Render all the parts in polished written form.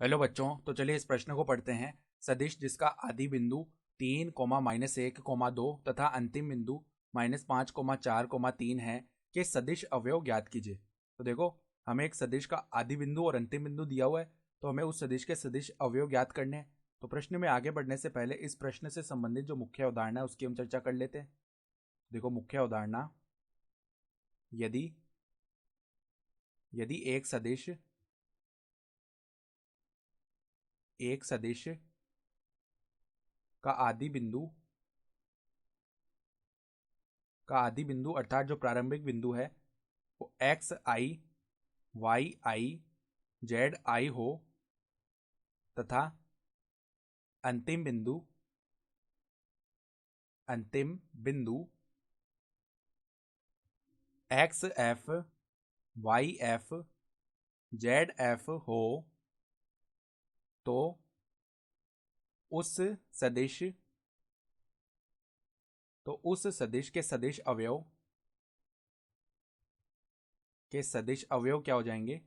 Hello बच्चों, तो चलिए इस प्रश्न को पढ़ते हैं। सदिश जिसका आदि बिंदु 3, -1, 2 तथा अंतिम बिंदु -5, 4, 3 है के सदिश अवयव ज्ञात कीजिए। तो देखो, हमें एक सदिश का आदि बिंदु और अंतिम बिंदु दिया हुआ है, तो हमें उस सदिश के सदिश अवयव ज्ञात करने हैं। तो प्रश्न में आगे बढ़ने से पहले इस प्रश्न से संबंधित जो मुख्य उदाहरण है उसकी हम चर्चा कर लेते हैं। देखो, मुख्य उदाहरण, यदि यदि एक सदिश का आदि बिंदु अर्थात जो प्रारंभिक बिंदु है वो X I Y I Z I हो तथा अंतिम बिंदु X F Y F Z F हो, तो उस सदिश के सदिश अवयव क्या हो जाएंगे।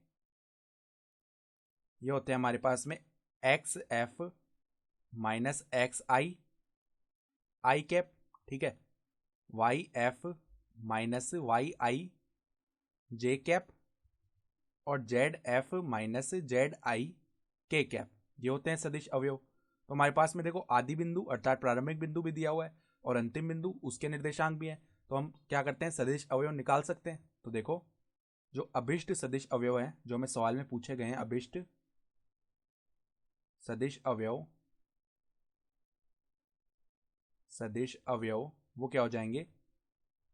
ये होते हैं हमारे पास में एक्स एफ माइनस एक्स आई आई कैप, ठीक है, वाई एफ माइनस वाई आई जे कैप और Z F minus Z I के कैप। ये होते हैं सदिश अवयव। तो हमारे पास में देखो, आदि बिंदु अर्थात प्रारंभिक बिंदु भी दिया हुआ है और अंतिम बिंदु उसके निर्देशांक भी हैं। तो हम क्या करते हैं, सदिश अवयव निकाल सकते हैं। तो देखो, जो अभिष्ट सदिश अवयव हैं, जो हमें सवाल में पूछे गए हैं, अभिष्ट सदिश अवयव वो क्या हो जाएंगे,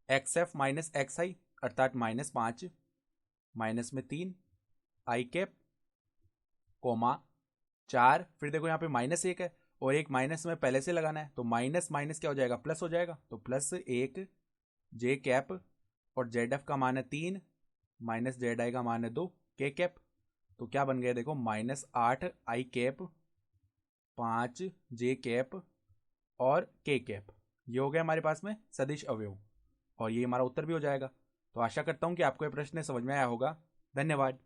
एक्स एफ माइनस एक्स आई अर्थात -5 -3 आई कैप कोमा 4, फिर देखो यहाँ पे -1 है और एक माइनस में पहले से लगाना है, तो माइनस माइनस क्या हो जाएगा, प्लस हो जाएगा। तो +1 जे कैप और जेड एफ का मान है 3 माइनस जेड आई का मान है 2 के कैप। तो क्या बन गया, देखो, -8 आई कैप 5 जे कैप और के कैप। ये हो गया हमारे पास में सदिश अवयव और ये हमारा उत्तर भी हो जाएगा। तो आशा करता हूँ कि आपको ये प्रश्न समझ में आया होगा। धन्यवाद।